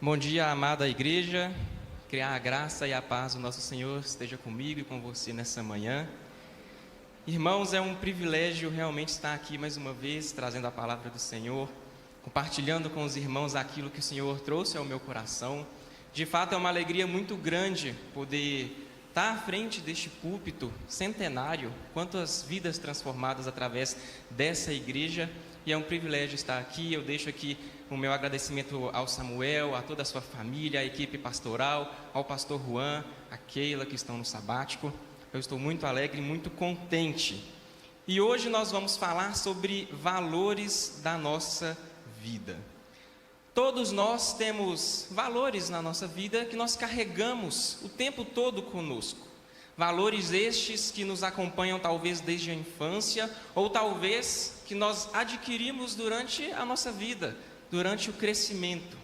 Bom dia, amada igreja. Que a graça e a paz do nosso Senhor esteja comigo e com você nessa manhã. Irmãos, é um privilégio realmente estar aqui mais uma vez, trazendo a palavra do Senhor, compartilhando com os irmãos aquilo que o Senhor trouxe ao meu coração. De fato, é uma alegria muito grande poder estar à frente deste púlpito centenário, quantas vidas transformadas através dessa igreja, e é um privilégio estar aqui. Eu deixo aqui o meu agradecimento ao Samuel, a toda a sua família, à equipe pastoral, ao pastor Juan, a Keila, que estão no sabático. Eu estou muito alegre e muito contente. E hoje nós vamos falar sobre valores da nossa vida. Todos nós temos valores na nossa vida que nós carregamos o tempo todo conosco. Valores estes que nos acompanham talvez desde a infância, ou talvez que nós adquirimos durante a nossa vida, durante o crescimento.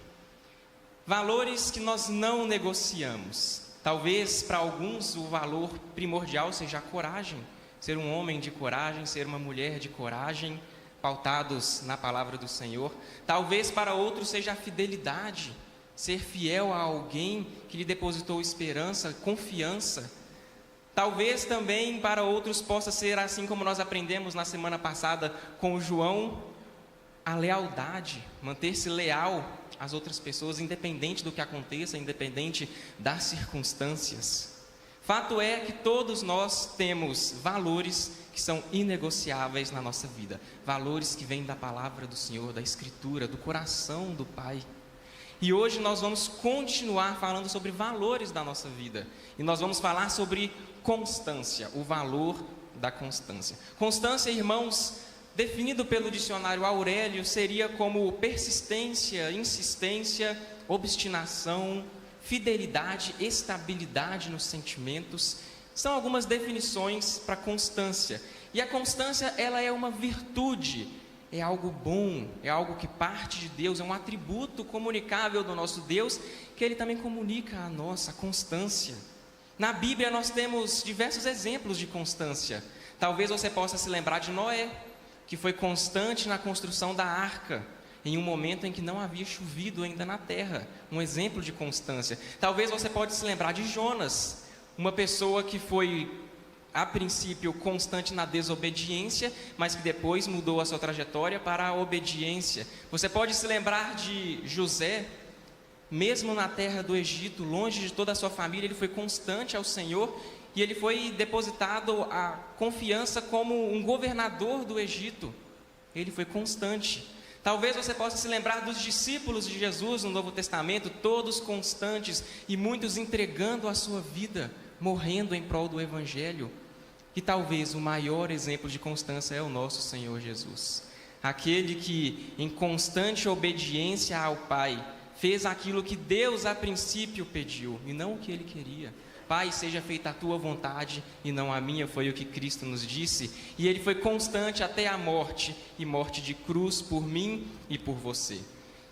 Valores que nós não negociamos. Talvez para alguns o valor primordial seja a coragem, ser um homem de coragem, ser uma mulher de coragem, pautados na palavra do Senhor. Talvez para outros seja a fidelidade, ser fiel a alguém que lhe depositou esperança, confiança. Talvez também para outros possa ser, assim como nós aprendemos na semana passada com o João, a lealdade, manter-se leal às outras pessoas, independente do que aconteça, independente das circunstâncias. Fato é que todos nós temos valores que são inegociáveis na nossa vida, valores que vêm da palavra do Senhor, da Escritura, do coração do Pai. E hoje nós vamos continuar falando sobre valores da nossa vida, e nós vamos falar sobre constância, o valor da constância. Constância, irmãos, definido pelo dicionário Aurélio, seria como persistência, insistência, obstinação, fidelidade, estabilidade nos sentimentos. São algumas definições para constância. E a constância, ela é uma virtude, é algo bom, é algo que parte de Deus, é um atributo comunicável do nosso Deus, que Ele também comunica a nossa constância. Na Bíblia nós temos diversos exemplos de constância. Talvez você possa se lembrar de Noé, que foi constante na construção da arca, em um momento em que não havia chovido ainda na terra, um exemplo de constância. Talvez você pode se lembrar de Jonas, uma pessoa que foi, a princípio, constante na desobediência, mas que depois mudou a sua trajetória para a obediência. Você pode se lembrar de José, mesmo na terra do Egito, longe de toda a sua família, ele foi constante ao Senhor, e ele foi depositado a confiança como um governador do Egito. Ele foi constante. Talvez você possa se lembrar dos discípulos de Jesus no Novo Testamento, todos constantes e muitos entregando a sua vida, morrendo em prol do Evangelho. E talvez o maior exemplo de constância é o nosso Senhor Jesus. Aquele que, em constante obediência ao Pai, fez aquilo que Deus a princípio pediu e não o que Ele queria. Pai, seja feita a tua vontade e não a minha, foi o que Cristo nos disse. E Ele foi constante até a morte, e morte de cruz por mim e por você.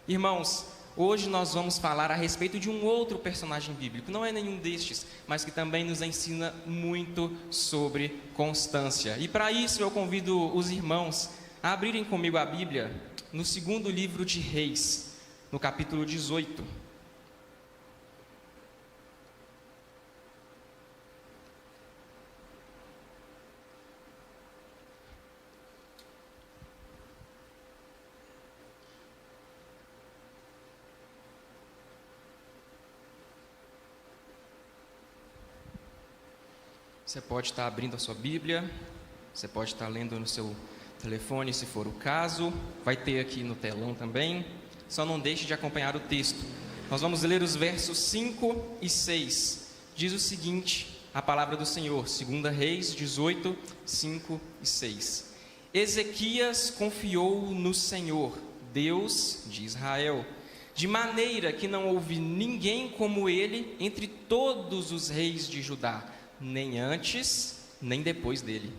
Irmãos, hoje nós vamos falar a respeito de um outro personagem bíblico, não é nenhum destes, mas que também nos ensina muito sobre constância. E para isso eu convido os irmãos a abrirem comigo a Bíblia no segundo livro de Reis, no capítulo 18. Você pode estar abrindo a sua Bíblia, você pode estar lendo no seu telefone, se for o caso, vai ter aqui no telão também, só não deixe de acompanhar o texto. Nós vamos ler os versos 5 e 6, diz o seguinte, a palavra do Senhor, 2 Reis 18, 5 e 6. Ezequias confiou no Senhor, Deus de Israel, de maneira que não houve ninguém como ele entre todos os reis de Judá, nem antes, nem depois dele.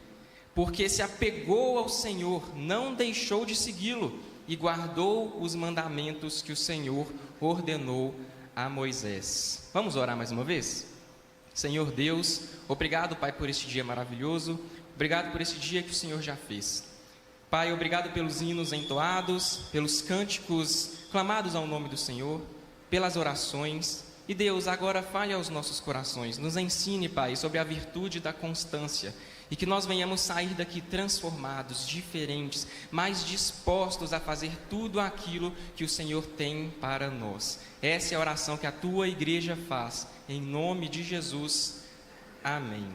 Porque se apegou ao Senhor, não deixou de segui-lo, e guardou os mandamentos que o Senhor ordenou a Moisés. Vamos orar mais uma vez? Senhor Deus, obrigado, Pai, por este dia maravilhoso, obrigado por este dia que o Senhor já fez. Pai, obrigado pelos hinos entoados, pelos cânticos clamados ao nome do Senhor. pelas orações. E Deus, agora fale aos nossos corações, nos ensine, Pai, sobre a virtude da constância, e que nós venhamos sair daqui transformados, diferentes, mais dispostos a fazer tudo aquilo que o Senhor tem para nós. Essa é a oração que a tua igreja faz, em nome de Jesus. Amém.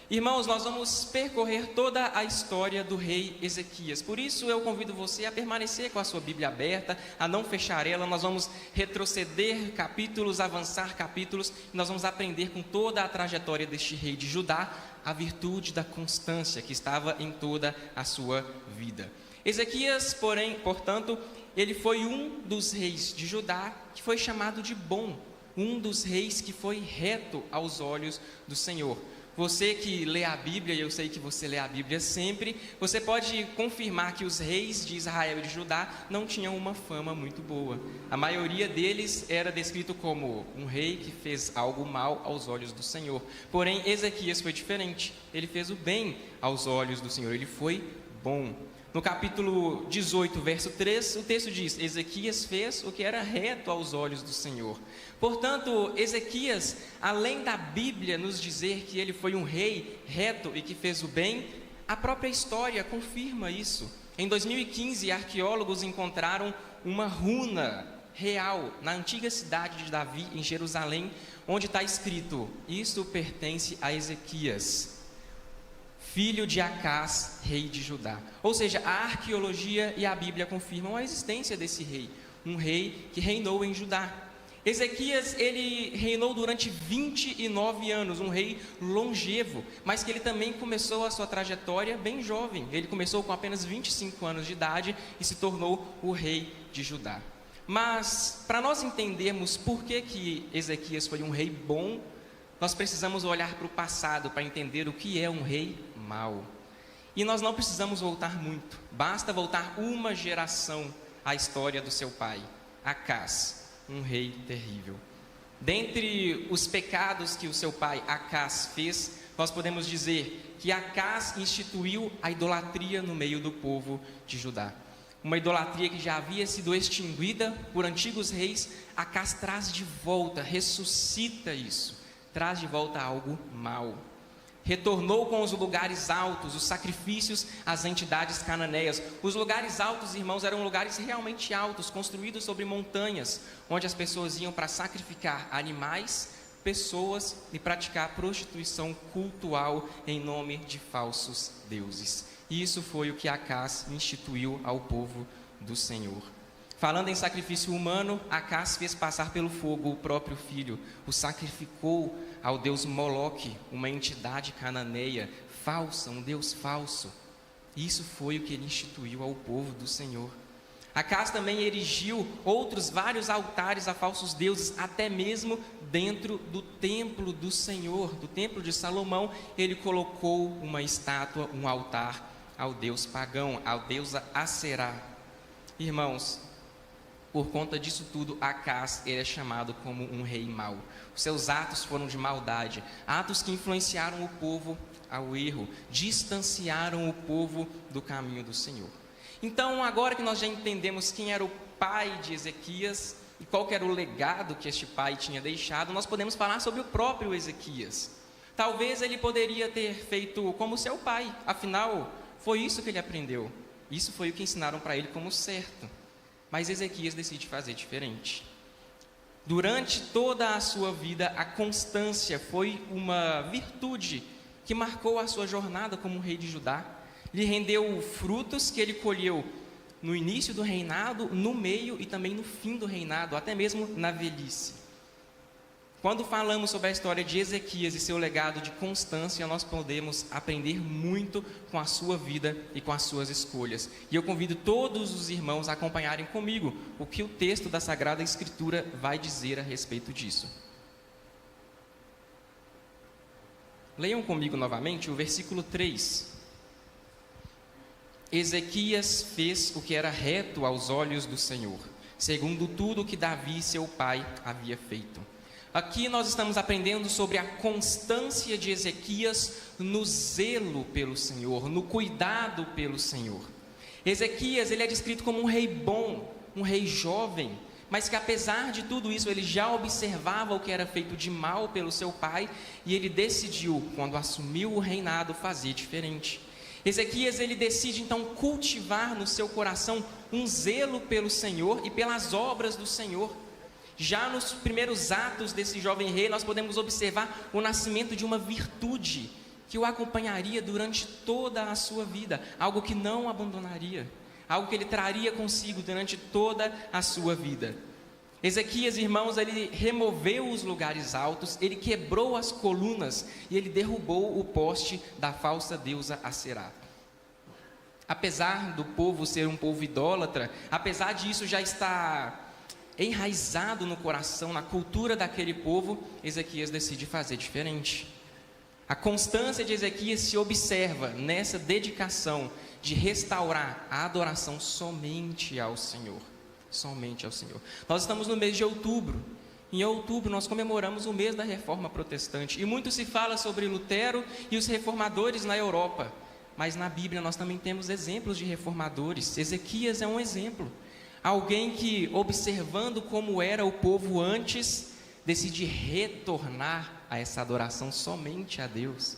Irmãos, nós vamos percorrer toda a história do rei Ezequias. Por isso eu convido você a permanecer com a sua Bíblia aberta, a não fechar ela. Nós vamos retroceder capítulos, avançar capítulos, e nós vamos aprender com toda a trajetória deste rei de Judá, a virtude da constância que estava em toda a sua vida. Ezequias, portanto, ele foi um dos reis de Judá que foi chamado de bom, um dos reis que foi reto aos olhos do Senhor. Você que lê a Bíblia, e eu sei que você lê a Bíblia sempre, você pode confirmar que os reis de Israel e de Judá não tinham uma fama muito boa. A maioria deles era descrito como um rei que fez algo mal aos olhos do Senhor. Porém, Ezequias foi diferente. Ele fez o bem aos olhos do Senhor, ele foi bom. No capítulo 18, verso 3, o texto diz: Ezequias fez o que era reto aos olhos do Senhor. Portanto, Ezequias, além da Bíblia nos dizer que ele foi um rei reto e que fez o bem, a própria história confirma isso. Em 2015, arqueólogos encontraram uma runa real na antiga cidade de Davi, em Jerusalém, onde está escrito: isto pertence a Ezequias, filho de Acás, rei de Judá. Ou seja, a arqueologia e a Bíblia confirmam a existência desse rei, um rei que reinou em Judá. Ezequias, ele reinou durante 29 anos, um rei longevo, mas que ele também começou a sua trajetória bem jovem. Ele começou com apenas 25 anos de idade e se tornou o rei de Judá. Mas, para nós entendermos por que Ezequias foi um rei bom, nós precisamos olhar para o passado para entender o que é um rei mau. E nós não precisamos voltar muito, basta voltar uma geração à história do seu pai, Acás, um rei terrível. Dentre os pecados que o seu pai Acás fez, nós podemos dizer que Acás instituiu a idolatria no meio do povo de Judá. Uma idolatria que já havia sido extinguida por antigos reis. Acás traz de volta, ressuscita isso, traz de volta algo mau. Retornou com os lugares altos, os sacrifícios às entidades cananeias. Os lugares altos, irmãos, eram lugares realmente altos, construídos sobre montanhas, onde as pessoas iam para sacrificar animais, pessoas e praticar prostituição cultual em nome de falsos deuses. Isso foi o que Acás instituiu ao povo do Senhor. Falando em sacrifício humano, Acás fez passar pelo fogo o próprio filho, o sacrificou ao deus Moloque, uma entidade cananeia falsa, um deus falso. Isso foi o que ele instituiu ao povo do Senhor. Acás também erigiu outros vários altares a falsos deuses, até mesmo dentro do templo do Senhor, do templo de Salomão. Ele colocou uma estátua, um altar ao deus pagão, ao deusa Aserá. Irmãos, por conta disso tudo, Acás ele é chamado como um rei mau. Os seus atos foram de maldade, atos que influenciaram o povo ao erro, distanciaram o povo do caminho do Senhor. Então, agora que nós já entendemos quem era o pai de Ezequias e qual que era o legado que este pai tinha deixado, nós podemos falar sobre o próprio Ezequias. Talvez ele poderia ter feito como seu pai, afinal, foi isso que ele aprendeu. Isso foi o que ensinaram para ele como certo. Mas Ezequias decide fazer diferente. Durante toda a sua vida, a constância foi uma virtude que marcou a sua jornada como rei de Judá. Lhe rendeu frutos que ele colheu no início do reinado, no meio e também no fim do reinado, até mesmo na velhice. Quando falamos sobre a história de Ezequias e seu legado de constância, nós podemos aprender muito com a sua vida e com as suas escolhas. E eu convido todos os irmãos a acompanharem comigo o que o texto da Sagrada Escritura vai dizer a respeito disso. Leiam comigo novamente o versículo 3. Ezequias fez o que era reto aos olhos do Senhor, segundo tudo o que Davi, seu pai, havia feito. Aqui nós estamos aprendendo sobre a constância de Ezequias no zelo pelo Senhor, no cuidado pelo Senhor. Ezequias, ele é descrito como um rei bom, um rei jovem, mas que apesar de tudo isso, ele já observava o que era feito de mal pelo seu pai, e ele decidiu, quando assumiu o reinado, fazer diferente. Ezequias, ele decide então cultivar no seu coração um zelo pelo Senhor e pelas obras do Senhor. Já nos primeiros atos desse jovem rei, nós podemos observar o nascimento de uma virtude que o acompanharia durante toda a sua vida, algo que não abandonaria, algo que ele traria consigo durante toda a sua vida. Ezequias, irmãos, ele removeu os lugares altos, ele quebrou as colunas e ele derrubou o poste da falsa deusa Aserá. Apesar do povo ser um povo idólatra, apesar disso já estar enraizado no coração, na cultura daquele povo, Ezequias decide fazer diferente. A constância de Ezequias se observa nessa dedicação de restaurar a adoração somente ao Senhor. Somente ao Senhor. Nós estamos no mês de outubro. Em outubro nós comemoramos o mês da Reforma Protestante. E muito se fala sobre Lutero e os reformadores na Europa. Mas na Bíblia nós também temos exemplos de reformadores. Ezequias é um exemplo. Alguém que, observando como era o povo antes, decide retornar a essa adoração somente a Deus.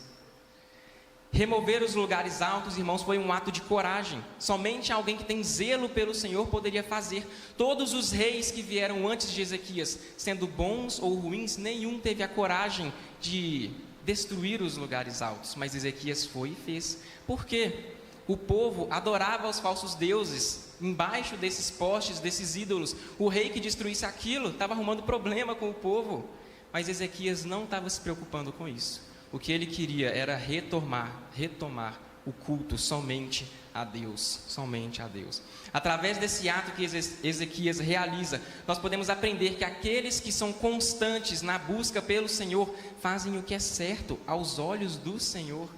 Remover os lugares altos, irmãos, foi um ato de coragem. Somente alguém que tem zelo pelo Senhor poderia fazer. Todos os reis que vieram antes de Ezequias, sendo bons ou ruins, nenhum teve a coragem de destruir os lugares altos. Mas Ezequias foi e fez. Por quê? O povo adorava os falsos deuses embaixo desses postes, desses ídolos. O rei que destruísse aquilo estava arrumando problema com o povo. Mas Ezequias não estava se preocupando com isso. O que ele queria era retomar o culto somente a Deus, somente a Deus. Através desse ato que Ezequias realiza, nós podemos aprender que aqueles que são constantes na busca pelo Senhor, fazem o que é certo aos olhos do Senhor.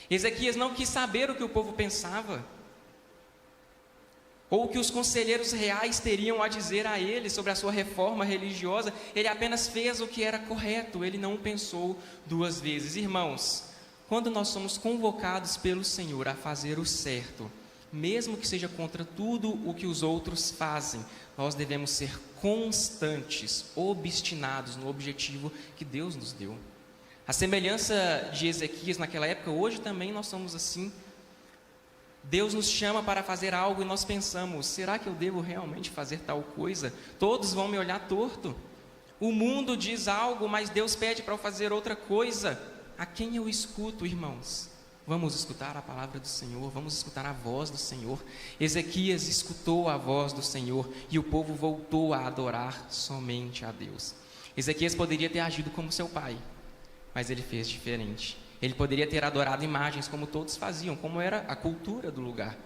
Ezequias não quis saber o que o povo pensava, ou o que os conselheiros reais teriam a dizer a ele sobre a sua reforma religiosa. Ele apenas fez o que era correto, ele não pensou duas vezes. Irmãos, quando nós somos convocados pelo Senhor a fazer o certo, mesmo que seja contra tudo o que os outros fazem, nós devemos ser constantes, obstinados no objetivo que Deus nos deu. A semelhança de Ezequias naquela época, hoje também nós somos assim. Deus nos chama para fazer algo e nós pensamos: será que eu devo realmente fazer tal coisa? Todos vão me olhar torto. O mundo diz algo, mas Deus pede para eu fazer outra coisa. A quem eu escuto, irmãos? Vamos escutar a palavra do Senhor, vamos escutar a voz do Senhor. Ezequias escutou a voz do Senhor e o povo voltou a adorar somente a Deus. Ezequias poderia ter agido como seu pai, mas ele fez diferente. Ele poderia ter adorado imagens como todos faziam, como era a cultura do lugar,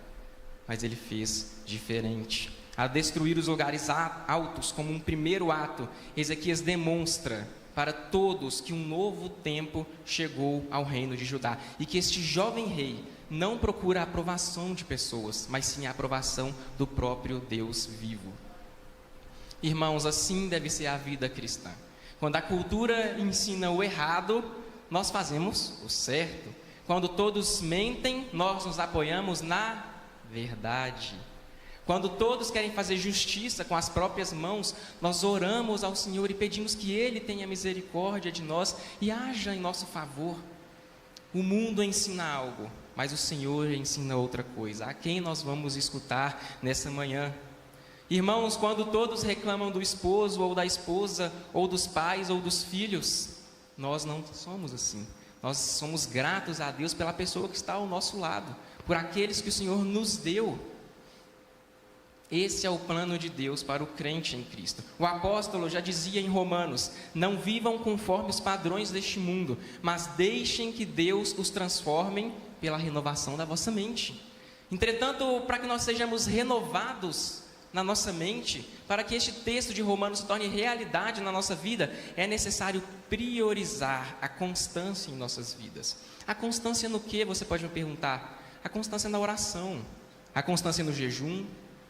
mas ele fez diferente. Ao destruir os lugares altos como um primeiro ato, Ezequias demonstra para todos que um novo tempo chegou ao reino de Judá e que este jovem rei não procura a aprovação de pessoas, mas sim a aprovação do próprio Deus vivo. Irmãos, assim deve ser a vida cristã. Quando a cultura ensina o errado, nós fazemos o certo. Quando todos mentem, nós nos apoiamos na verdade. Quando todos querem fazer justiça com as próprias mãos, nós oramos ao Senhor e pedimos que Ele tenha misericórdia de nós e haja em nosso favor. O mundo ensina algo, mas o Senhor ensina outra coisa. A quem nós vamos escutar nessa manhã? Irmãos, quando todos reclamam do esposo ou da esposa, ou dos pais ou dos filhos, nós não somos assim. Nós somos gratos a Deus pela pessoa que está ao nosso lado, por aqueles que o Senhor nos deu. Esse é o plano de Deus para o crente em Cristo. O apóstolo já dizia em Romanos: não vivam conforme os padrões deste mundo, mas deixem que Deus os transforme pela renovação da vossa mente. Entretanto, para que nós sejamos renovados na nossa mente, para que este texto de Romanos se torne realidade na nossa vida, é necessário priorizar a constância em nossas vidas. A constância no que, você pode me perguntar? A constância na oração, a constância no jejum,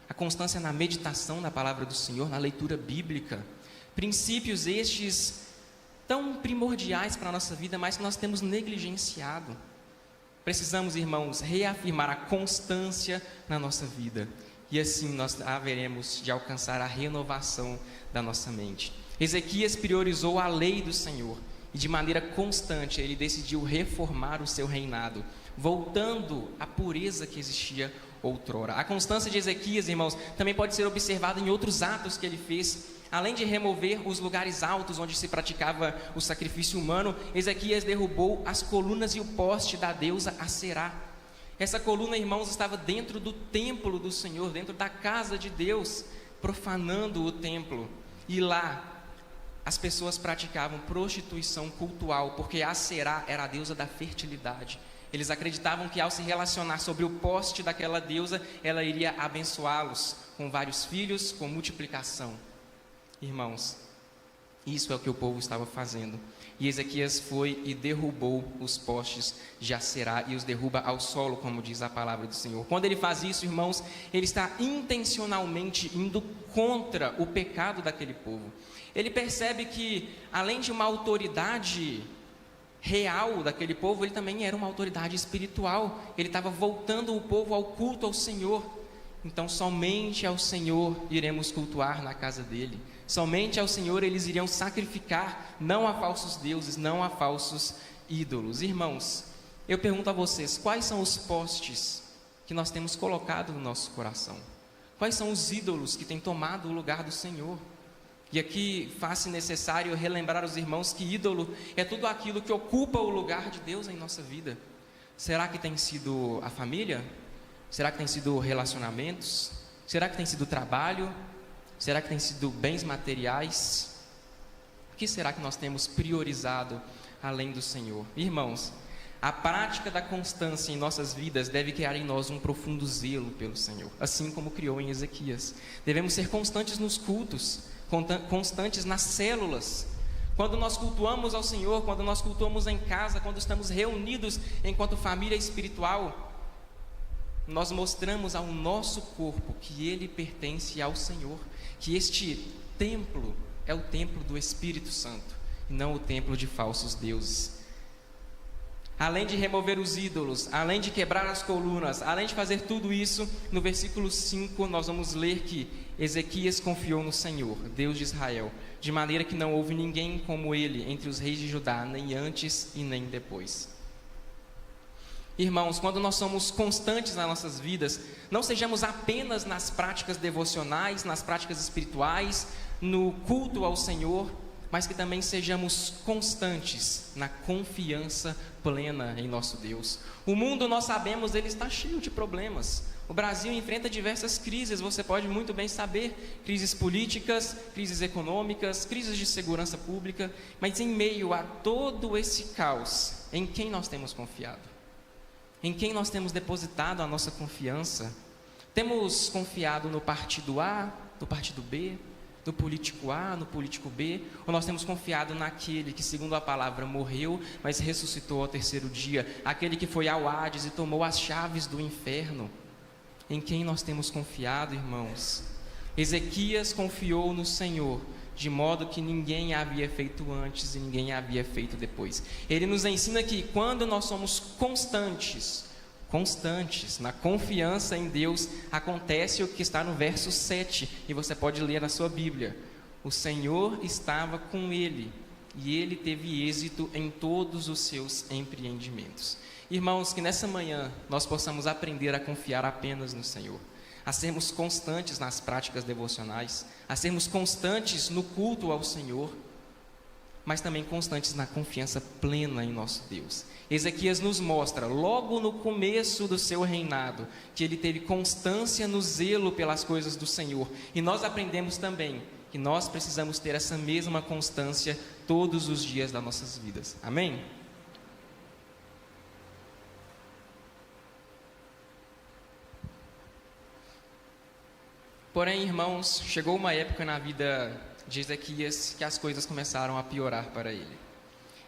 a constância na meditação na palavra do Senhor, na leitura bíblica. Princípios estes tão primordiais para a nossa vida, mas que nós temos negligenciado. Precisamos, irmãos, reafirmar a constância na nossa vida. e assim nós haveremos de alcançar a renovação da nossa mente. Ezequias priorizou a lei do Senhor e de maneira constante ele decidiu reformar o seu reinado, voltando à pureza que existia outrora. A constância de Ezequias, irmãos, também pode ser observada em outros atos que ele fez. Além de remover os lugares altos onde se praticava o sacrifício humano, Ezequias derrubou as colunas e o poste da deusa Aserá. Essa coluna, irmãos, estava dentro do templo do Senhor, dentro da casa de Deus, profanando o templo. E lá as pessoas praticavam prostituição cultual, porque Aserá era a deusa da fertilidade. Eles acreditavam que ao se relacionar sobre o poste daquela deusa, ela iria abençoá-los com vários filhos, com multiplicação. Irmãos, isso é o que o povo estava fazendo. E Ezequias foi e derrubou os postes de Aserá e os derruba ao solo, como diz a palavra do Senhor. Quando ele faz isso, irmãos, ele está intencionalmente indo contra o pecado daquele povo. Ele percebe que, além de uma autoridade real daquele povo, ele também era uma autoridade espiritual. Ele estava voltando o povo ao culto ao Senhor. Então somente ao Senhor iremos cultuar na casa dele. Somente ao Senhor eles iriam sacrificar, não a falsos deuses, não a falsos ídolos. Irmãos, eu pergunto a vocês, quais são os postes que nós temos colocado no nosso coração? Quais são os ídolos que têm tomado o lugar do Senhor? E aqui faz-se necessário relembrar os irmãos que ídolo é tudo aquilo que ocupa o lugar de Deus em nossa vida. Será que tem sido a família? Será que tem sido relacionamentos? Será que tem sido trabalho? Será que tem sido bens materiais? O que será que nós temos priorizado além do Senhor? Irmãos, a prática da constância em nossas vidas deve criar em nós um profundo zelo pelo Senhor, assim como criou em Ezequias. Devemos ser constantes nos cultos, constantes nas células. Quando nós cultuamos ao Senhor, quando nós cultuamos em casa, quando estamos reunidos enquanto família espiritual, nós mostramos ao nosso corpo que ele pertence ao Senhor, que este templo é o templo do Espírito Santo e não o templo de falsos deuses. Além de remover os ídolos, além de quebrar as colunas, além de fazer tudo isso, no versículo 5 nós vamos ler que Ezequias confiou no Senhor, Deus de Israel, de maneira que não houve ninguém como ele entre os reis de Judá, nem antes e nem depois. Irmãos, quando nós somos constantes nas nossas vidas, não sejamos apenas nas práticas devocionais, nas práticas espirituais, no culto ao Senhor, mas que também sejamos constantes na confiança plena em nosso Deus. O mundo, nós sabemos, ele está cheio de problemas. O Brasil enfrenta diversas crises, você pode muito bem saber, crises políticas, crises econômicas, crises de segurança pública, mas em meio a todo esse caos, em quem nós temos confiado? Em quem nós temos depositado a nossa confiança? Temos confiado no partido A, no partido B, no político A, no político B? Ou nós temos confiado naquele que, segundo a palavra, morreu, mas ressuscitou ao terceiro dia? Aquele que foi ao Hades e tomou as chaves do inferno? Em quem nós temos confiado, irmãos? Ezequias confiou no Senhor, de modo que ninguém havia feito antes e ninguém havia feito depois. Ele nos ensina que quando nós somos constantes na confiança em Deus, acontece o que está no verso 7, e você pode ler na sua Bíblia. O Senhor estava com ele, e ele teve êxito em todos os seus empreendimentos. Irmãos, que nessa manhã nós possamos aprender a confiar apenas no Senhor, a sermos constantes nas práticas devocionais, a sermos constantes no culto ao Senhor, mas também constantes na confiança plena em nosso Deus. Ezequias nos mostra, logo no começo do seu reinado, que ele teve constância no zelo pelas coisas do Senhor. E nós aprendemos também que nós precisamos ter essa mesma constância todos os dias das nossas vidas. Amém? Porém, irmãos, chegou uma época na vida de Ezequias que as coisas começaram a piorar para ele.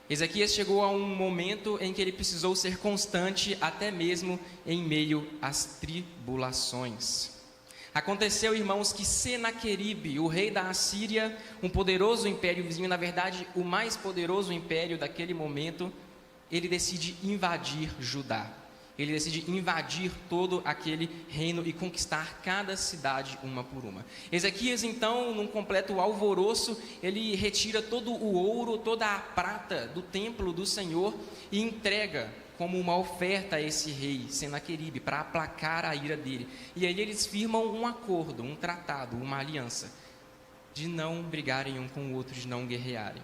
Ezequias chegou a um momento em que ele precisou ser constante até mesmo em meio às tribulações. Aconteceu, irmãos, que Senaqueribe, o rei da Assíria, um poderoso império vizinho, na verdade o mais poderoso império daquele momento, ele decide invadir Judá. ele decide invadir todo aquele reino e conquistar cada cidade uma por uma. Ezequias, então, num completo alvoroço, ele retira todo o ouro, toda a prata do templo do Senhor e entrega como uma oferta a esse rei, Senaqueribe, para aplacar a ira dele. E aí eles firmam um acordo, um tratado, uma aliança, de não brigarem um com o outro, de não guerrearem.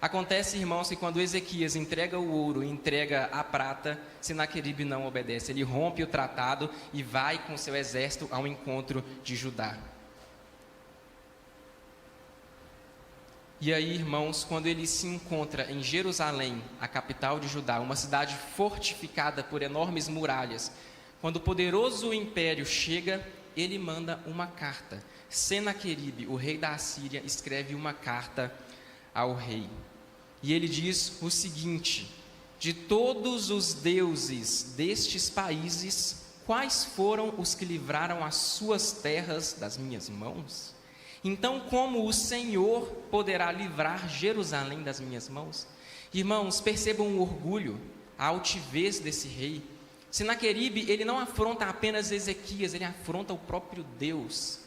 Acontece, irmãos, que quando Ezequias entrega o ouro, entrega a prata, Senaqueribe não obedece. Ele rompe o tratado e vai com seu exército ao encontro de Judá. E aí, irmãos, quando ele se encontra em Jerusalém, a capital de Judá, uma cidade fortificada por enormes muralhas, quando o poderoso império chega, ele manda uma carta. Senaqueribe, o rei da Assíria, escreve uma carta ao rei. E ele diz o seguinte: de todos os deuses destes países, quais foram os que livraram as suas terras das minhas mãos? Então, como o Senhor poderá livrar Jerusalém das minhas mãos? Irmãos, percebam o orgulho, a altivez desse rei. Senaqueribe, ele não afronta apenas Ezequias, ele afronta o próprio Deus.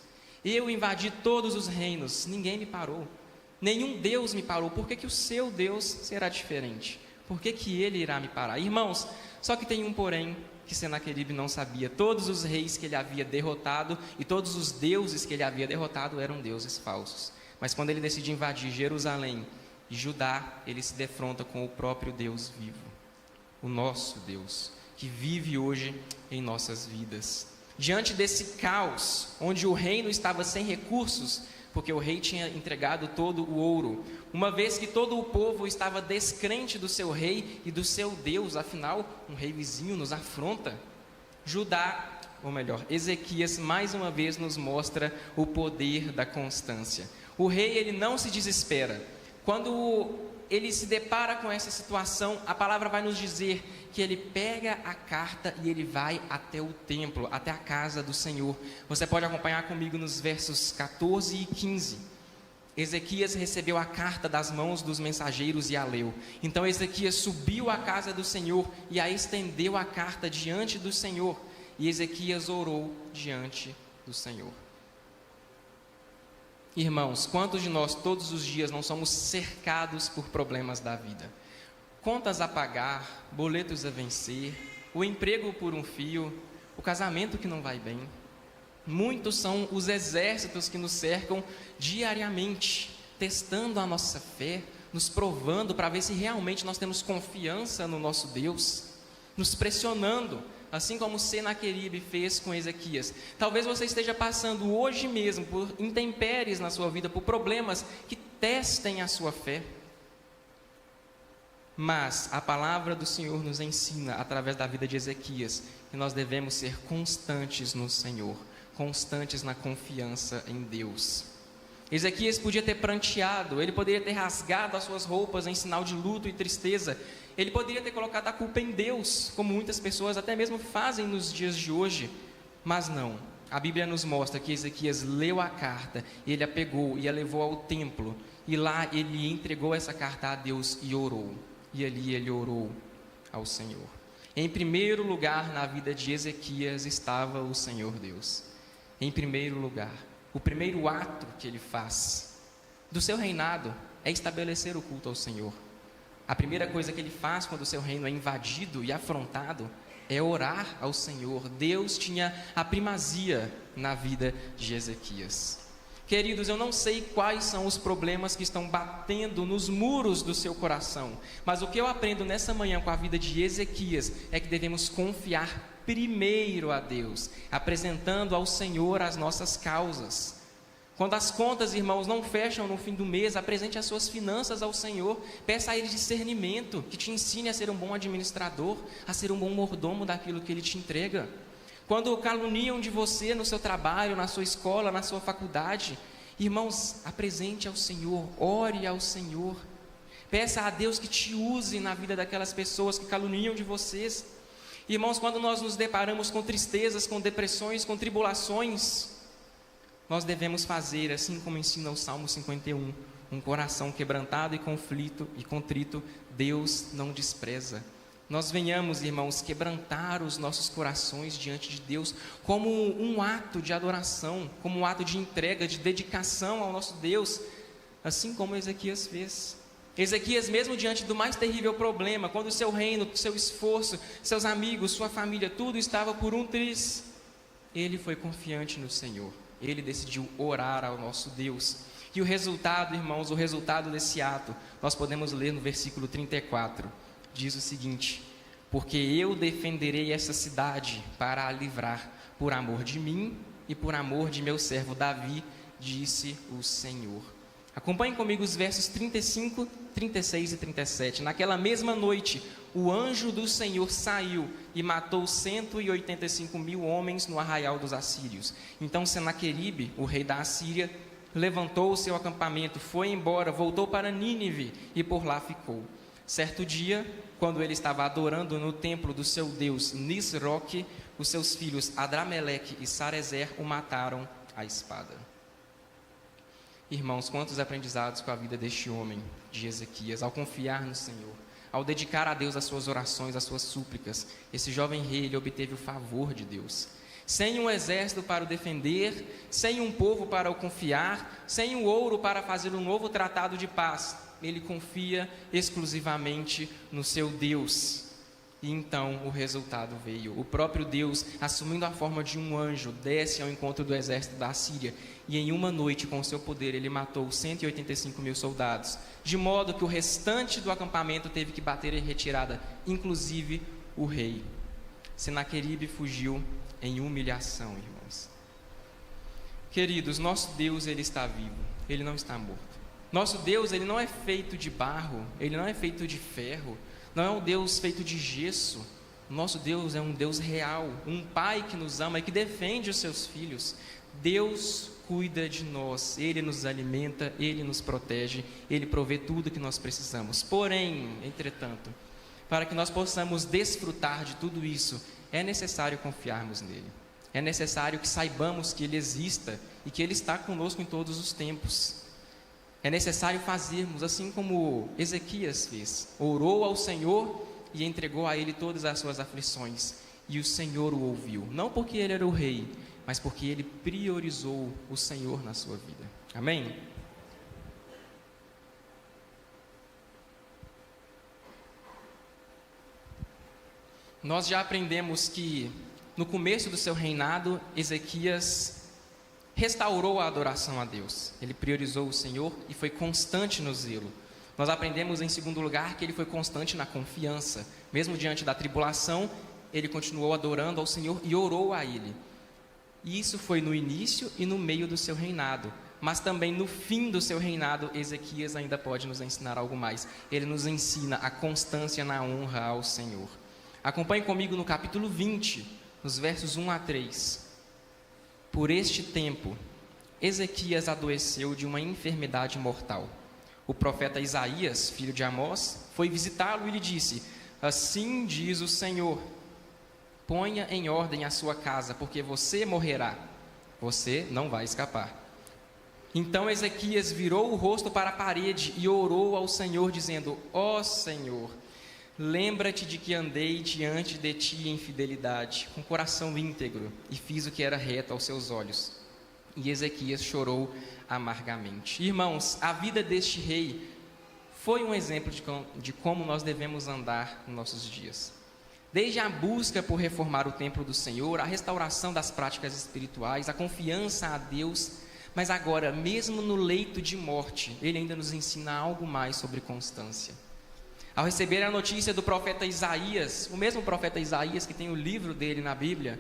Eu invadi todos os reinos, ninguém me parou. Nenhum Deus me parou. Por que o seu Deus será diferente? Por que ele irá me parar? Irmãos, só que tem um porém que Senaqueribe não sabia. Todos os reis que ele havia derrotado e todos os deuses que ele havia derrotado eram deuses falsos. Mas quando ele decide invadir Jerusalém e Judá, ele se defronta com o próprio Deus vivo, o nosso Deus, que vive hoje em nossas vidas. Diante desse caos, onde o reino estava sem recursos, porque o rei tinha entregado todo o ouro, uma vez que todo o povo estava descrente do seu rei e do seu Deus, afinal, um rei vizinho nos afronta, Judá, ou melhor, Ezequias, mais uma vez nos mostra o poder da constância. O rei, ele não se desespera. Quando ele se depara com essa situação, a palavra vai nos dizer que ele pega a carta e ele vai até o templo, até a casa do Senhor. Você pode acompanhar comigo nos versos 14 e 15. Ezequias recebeu a carta das mãos dos mensageiros e a leu. Então Ezequias subiu à casa do Senhor e a estendeu a carta diante do Senhor. E Ezequias orou diante do Senhor. Irmãos, quantos de nós todos os dias não somos cercados por problemas da vida? Contas a pagar, boletos a vencer, o emprego por um fio, o casamento que não vai bem. Muitos são os exércitos que nos cercam diariamente, testando a nossa fé, nos provando para ver se realmente nós temos confiança no nosso Deus, nos pressionando, assim como Senaqueribe fez com Ezequias. Talvez você esteja passando hoje mesmo por intempéries na sua vida, por problemas que testem a sua fé. Mas a palavra do Senhor nos ensina, através da vida de Ezequias, que nós devemos ser constantes no Senhor, constantes na confiança em Deus. Ezequias podia ter pranteado, ele poderia ter rasgado as suas roupas em sinal de luto e tristeza, ele poderia ter colocado a culpa em Deus, como muitas pessoas até mesmo fazem nos dias de hoje, mas não. A Bíblia nos mostra que Ezequias leu a carta, ele a pegou e a levou ao templo, e lá ele entregou essa carta a Deus e orou, e ali ele orou ao Senhor. Em primeiro lugar na vida de Ezequias estava o Senhor Deus. Em primeiro lugar, o primeiro ato que ele faz do seu reinado é estabelecer o culto ao Senhor. A primeira coisa que ele faz quando o seu reino é invadido e afrontado é orar ao Senhor. Deus tinha a primazia na vida de Ezequias. Queridos, eu não sei quais são os problemas que estão batendo nos muros do seu coração, mas o que eu aprendo nessa manhã com a vida de Ezequias é que devemos confiar primeiro a Deus, apresentando ao Senhor as nossas causas. Quando as contas, irmãos, não fecham no fim do mês, apresente as suas finanças ao Senhor, peça a Ele discernimento, que te ensine a ser um bom administrador, a ser um bom mordomo daquilo que Ele te entrega. Quando caluniam de você no seu trabalho, na sua escola, na sua faculdade, irmãos, apresente ao Senhor, ore ao Senhor, peça a Deus que te use na vida daquelas pessoas que caluniam de vocês. Irmãos, quando nós nos deparamos com tristezas, com depressões, com tribulações, nós devemos fazer, assim como ensina o Salmo 51, um coração quebrantado e contrito, Deus não despreza. nós venhamos, irmãos, quebrantar os nossos corações diante de Deus como um ato de adoração, como um ato de entrega, de dedicação ao nosso Deus, assim como Ezequias fez. Ezequias, mesmo diante do mais terrível problema, quando o seu reino, seu esforço, seus amigos, sua família, tudo estava por um triz, ele foi confiante no Senhor, ele decidiu orar ao nosso Deus. E o resultado, irmãos, o resultado desse ato, nós podemos ler no versículo 34, diz o seguinte: porque eu defenderei essa cidade para a livrar, por amor de mim e por amor de meu servo Davi, disse o Senhor. Acompanhem comigo os versos 35, 36 e 37. Naquela mesma noite, o anjo do Senhor saiu e matou 185.000 homens no arraial dos assírios. Então Senaqueribe, o rei da Assíria, levantou o seu acampamento, foi embora, voltou para Nínive e por lá ficou. Certo dia, quando ele estava adorando no templo do seu deus Nisroque, os seus filhos Adrameleque e Sarezer o mataram à espada. Irmãos, quantos aprendizados com a vida deste homem, de Ezequias, ao confiar no Senhor, ao dedicar a Deus as suas orações, as suas súplicas. Esse jovem rei, ele obteve o favor de Deus. Sem um exército para o defender, sem um povo para o confiar, sem o ouro para fazer um novo tratado de paz, ele confia exclusivamente no seu Deus. E então o resultado veio. O próprio Deus, assumindo a forma de um anjo, desce ao encontro do exército da Síria, e em uma noite, com o seu poder, ele matou 185.000 soldados, de modo que o restante do acampamento teve que bater em retirada, inclusive o rei. Senaqueribe fugiu em humilhação, irmãos. Queridos, nosso Deus, ele está vivo, ele não está morto. Nosso Deus, ele não é feito de barro, ele não é feito de ferro, não é um Deus feito de gesso. Nosso Deus é um Deus real, um Pai que nos ama e que defende os seus filhos. Deus cuida de nós, Ele nos alimenta, Ele nos protege, Ele provê tudo que nós precisamos. Porém, entretanto, para que nós possamos desfrutar de tudo isso, é necessário confiarmos nele. É necessário que saibamos que Ele exista e que Ele está conosco em todos os tempos. É necessário fazermos assim como Ezequias fez. Orou ao Senhor e entregou a Ele todas as suas aflições. E o Senhor o ouviu. Não porque Ele era o rei, mas porque Ele priorizou o Senhor na sua vida. Amém? Nós já aprendemos que no começo do seu reinado, Ezequias restaurou a adoração a Deus. Ele priorizou o Senhor e foi constante no zelo. Nós aprendemos em segundo lugar que ele foi constante na confiança. Mesmo diante da tribulação, ele continuou adorando ao Senhor e orou a Ele. E isso foi no início e no meio do seu reinado. Mas também no fim do seu reinado, Ezequias ainda pode nos ensinar algo mais. Ele nos ensina a constância na honra ao Senhor. Acompanhe comigo no capítulo 20, nos versos 1 a 3. Por este tempo, Ezequias adoeceu de uma enfermidade mortal. O profeta Isaías, filho de Amós, foi visitá-lo e lhe disse: assim diz o Senhor, ponha em ordem a sua casa, porque você morrerá, você não vai escapar. Então Ezequias virou o rosto para a parede e orou ao Senhor, dizendo: ó Senhor, lembra-te de que andei diante de ti em fidelidade, com coração íntegro, e fiz o que era reto aos seus olhos. E Ezequias chorou amargamente. Irmãos, a vida deste rei foi um exemplo de como nós devemos andar nos nossos dias. Desde a busca por reformar o templo do Senhor, a restauração das práticas espirituais, a confiança a Deus, mas agora, mesmo no leito de morte, ele ainda nos ensina algo mais sobre constância. Ao receber a notícia do profeta Isaías, o mesmo profeta Isaías que tem o livro dele na Bíblia,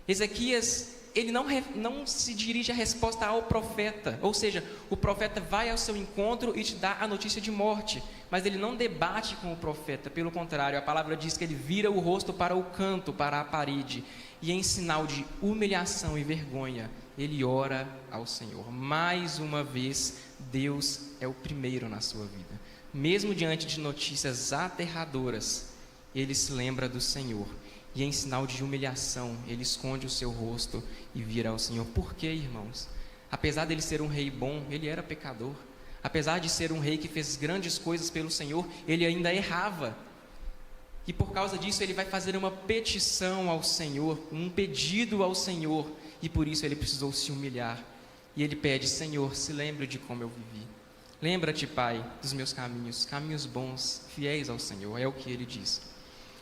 Ezequias, ele não se dirige a resposta ao profeta, ou seja, o profeta vai ao seu encontro e te dá a notícia de morte, mas ele não debate com o profeta, pelo contrário, a palavra diz que ele vira o rosto para o canto, para a parede, e em sinal de humilhação e vergonha, ele ora ao Senhor. Mais uma vez, Deus é o primeiro na sua vida. Mesmo diante de notícias aterradoras, ele se lembra do Senhor. E em sinal de humilhação, ele esconde o seu rosto e vira ao Senhor. Por quê, irmãos? Apesar dele ser um rei bom, ele era pecador. Apesar de ser um rei que fez grandes coisas pelo Senhor, ele ainda errava. E por causa disso ele vai fazer uma petição ao Senhor, um pedido ao Senhor, e por isso ele precisou se humilhar. E ele pede: Senhor, se lembre de como eu vivi. Lembra-te, Pai, dos meus caminhos, caminhos bons, fiéis ao Senhor, é o que ele diz.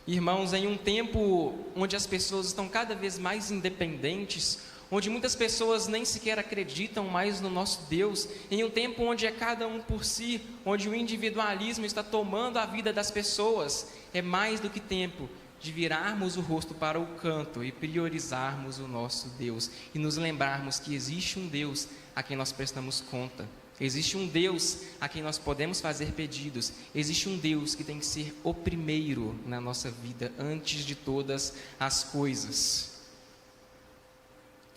Irmãos, em um tempo onde as pessoas estão cada vez mais independentes, onde muitas pessoas nem sequer acreditam mais no nosso Deus, em um tempo onde é cada um por si, onde o individualismo está tomando a vida das pessoas, é mais do que tempo de virarmos o rosto para o canto e priorizarmos o nosso Deus e nos lembrarmos que existe um Deus a quem nós prestamos conta. Existe um Deus a quem nós podemos fazer pedidos. Existe um Deus que tem que ser o primeiro na nossa vida, antes de todas as coisas.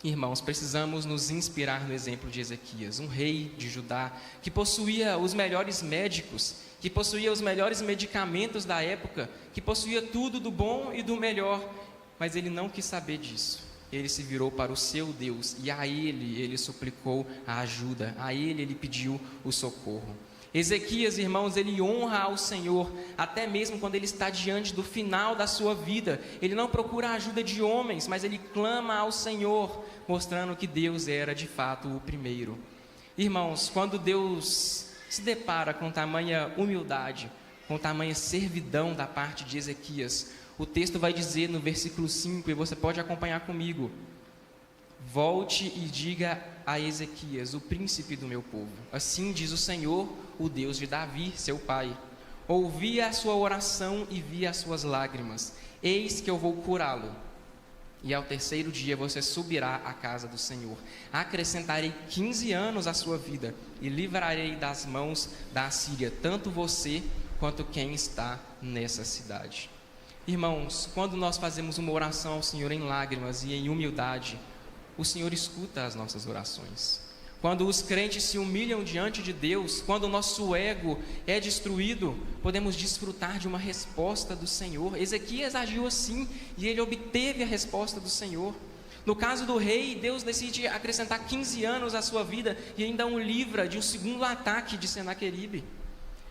Irmãos, precisamos nos inspirar no exemplo de Ezequias, um rei de Judá, que possuía os melhores médicos, que possuía os melhores medicamentos da época, que possuía tudo do bom e do melhor, mas ele não quis saber disso. Ele se virou para o seu Deus e a ele suplicou a ajuda, a ele pediu o socorro. Ezequias, irmãos, ele honra ao Senhor, até mesmo quando ele está diante do final da sua vida. Ele não procura a ajuda de homens, mas ele clama ao Senhor, mostrando que Deus era de fato o primeiro. Irmãos, quando Deus se depara com tamanha humildade, com tamanha servidão da parte de Ezequias, o texto vai dizer no versículo 5, e você pode acompanhar comigo: volte e diga a Ezequias, o príncipe do meu povo, assim diz o Senhor, o Deus de Davi, seu pai: ouvi a sua oração e vi as suas lágrimas, eis que eu vou curá-lo, e ao terceiro dia você subirá à casa do Senhor. Acrescentarei 15 anos à sua vida e livrarei das mãos da Assíria tanto você quanto quem está nessa cidade. Irmãos, quando nós fazemos uma oração ao Senhor em lágrimas e em humildade, o Senhor escuta as nossas orações. Quando os crentes se humilham diante de Deus, quando o nosso ego é destruído, podemos desfrutar de uma resposta do Senhor. Ezequias agiu assim e ele obteve a resposta do Senhor. No caso do rei, Deus decide acrescentar 15 anos à sua vida e ainda o livra de um segundo ataque de Senaqueribe.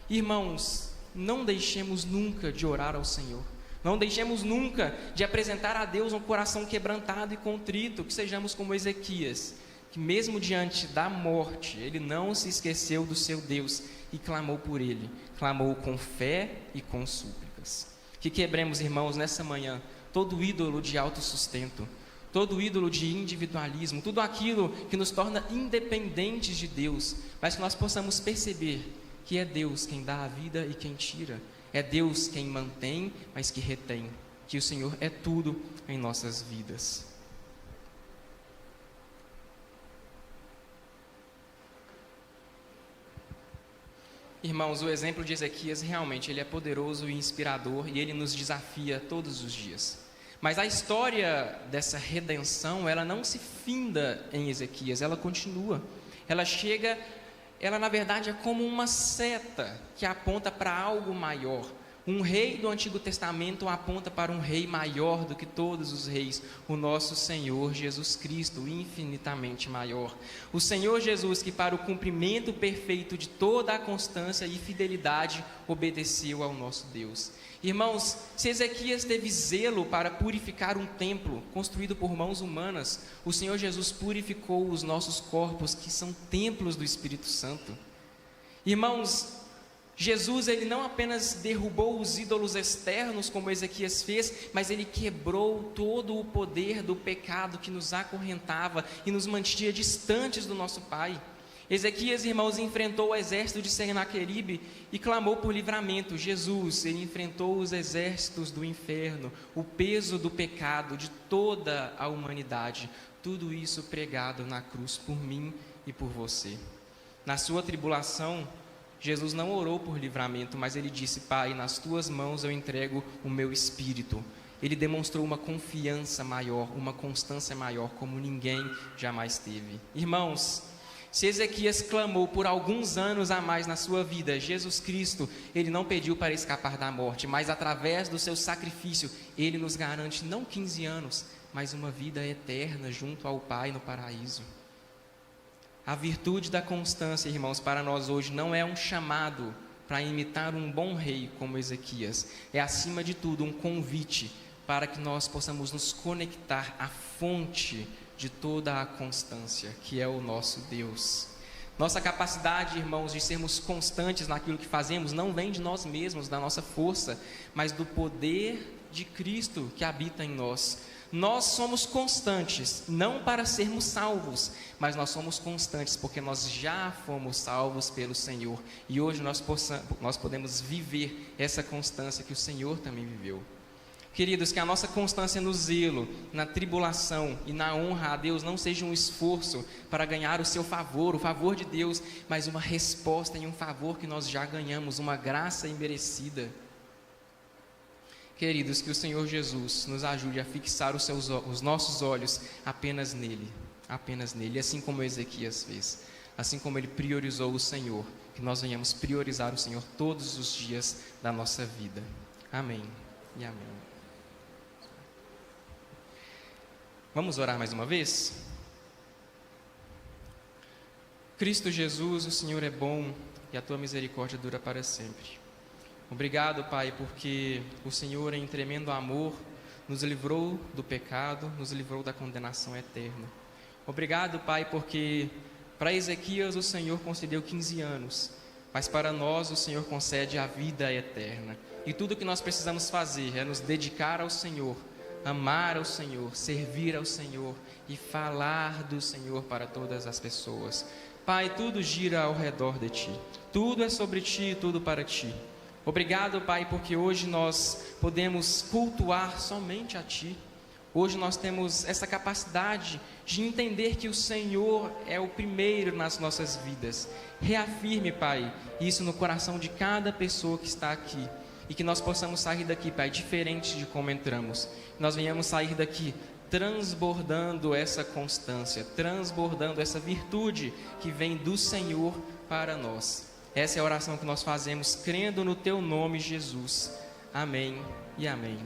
Irmãos, não deixemos nunca de orar ao Senhor. Não deixemos nunca de apresentar a Deus um coração quebrantado e contrito, que sejamos como Ezequias, que mesmo diante da morte, ele não se esqueceu do seu Deus e clamou por ele, clamou com fé e com súplicas. Que quebremos, irmãos, nessa manhã, todo ídolo de autossustento, todo ídolo de individualismo, tudo aquilo que nos torna independentes de Deus, mas que nós possamos perceber que é Deus quem dá a vida e quem tira. É Deus quem mantém, mas que retém. Que o Senhor é tudo em nossas vidas. Irmãos, o exemplo de Ezequias realmente ele é poderoso e inspirador e ele nos desafia todos os dias. Mas a história dessa redenção, ela não se finda em Ezequias, ela continua. Ela na verdade é como uma seta que aponta para algo maior. Um rei do Antigo Testamento aponta para um rei maior do que todos os reis, o nosso Senhor Jesus Cristo, infinitamente maior. O Senhor Jesus que para o cumprimento perfeito de toda a constância e fidelidade obedeceu ao nosso Deus. Irmãos, se Ezequias teve zelo para purificar um templo construído por mãos humanas, o Senhor Jesus purificou os nossos corpos, que são templos do Espírito Santo. Irmãos, Jesus ele não apenas derrubou os ídolos externos como Ezequias fez, mas ele quebrou todo o poder do pecado que nos acorrentava e nos mantinha distantes do nosso Pai. Ezequias, irmãos, enfrentou o exército de Senaqueribe e clamou por livramento. Jesus, ele enfrentou os exércitos do inferno, o peso do pecado de toda a humanidade. Tudo isso pregado na cruz por mim e por você. Na sua tribulação, Jesus não orou por livramento, mas ele disse: Pai, nas tuas mãos eu entrego o meu espírito. Ele demonstrou uma confiança maior, uma constância maior, como ninguém jamais teve. Irmãos, se Ezequias clamou por alguns anos a mais na sua vida, Jesus Cristo, ele não pediu para escapar da morte, mas através do seu sacrifício, ele nos garante não 15 anos, mas uma vida eterna junto ao Pai no paraíso. A virtude da constância, irmãos, para nós hoje não é um chamado para imitar um bom rei como Ezequias. É, acima de tudo, um convite para que nós possamos nos conectar à fonte de toda a constância, que é o nosso Deus. Nossa capacidade, irmãos, de sermos constantes naquilo que fazemos não vem de nós mesmos, da nossa força, mas do poder de Cristo que habita em nós. Nós somos constantes, não para sermos salvos, mas nós somos constantes porque nós já fomos salvos pelo Senhor. E hoje nós podemos viver essa constância que o Senhor também viveu. Queridos, que a nossa constância no zelo, na tribulação e na honra a Deus não seja um esforço para ganhar o seu favor, o favor de Deus, mas uma resposta em um favor que nós já ganhamos, uma graça imerecida. Queridos, que o Senhor Jesus nos ajude a fixar os nossos olhos apenas nele, assim como Ezequias fez, assim como ele priorizou o Senhor, que nós venhamos priorizar o Senhor todos os dias da nossa vida. Amém e amém. Vamos orar mais uma vez? Cristo Jesus, o Senhor é bom e a tua misericórdia dura para sempre. Obrigado, Pai, porque o Senhor, em tremendo amor, nos livrou do pecado, nos livrou da condenação eterna. Obrigado, Pai, porque para Ezequias o Senhor concedeu 15 anos, mas para nós o Senhor concede a vida eterna. E tudo o que nós precisamos fazer é nos dedicar ao Senhor, amar ao Senhor, servir ao Senhor e falar do Senhor para todas as pessoas. Pai, tudo gira ao redor de Ti, tudo é sobre Ti e tudo para Ti. Obrigado, Pai, porque hoje nós podemos cultuar somente a Ti. Hoje nós temos essa capacidade de entender que o Senhor é o primeiro nas nossas vidas. Reafirme, Pai, isso no coração de cada pessoa que está aqui. E que nós possamos sair daqui, Pai, diferente de como entramos. Nós venhamos sair daqui transbordando essa constância, transbordando essa virtude que vem do Senhor para nós. Essa é a oração que nós fazemos, crendo no Teu nome, Jesus. Amém e amém.